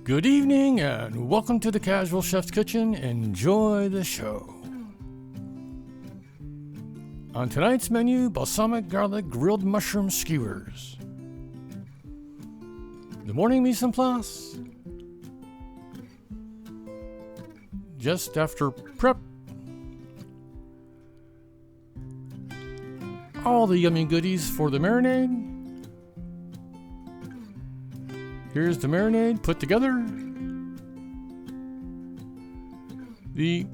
Good evening and welcome to the Casual Chef's Kitchen. Enjoy the show. On tonight's menu, balsamic garlic grilled mushroom skewers. The morning mise en place. Just after prep. All the yummy goodies for the marinade. Here's the marinade put together. The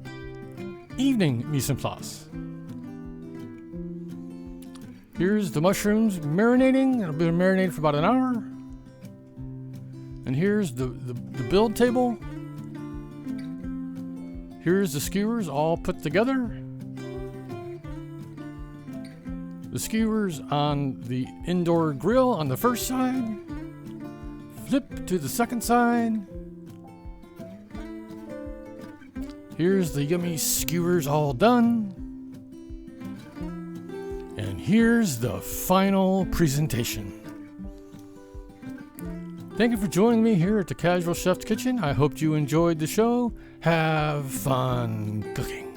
evening mise en place. Here's the mushrooms marinating. It'll be marinated for about an hour. And here's the build table. Here's the skewers all put together. The skewers on the indoor grill on the first side. Flip to the second side. Here's the yummy skewers all done. And here's the final presentation. Thank you for joining me here at the Casual Chef's Kitchen. I hope you enjoyed the show. Have fun cooking.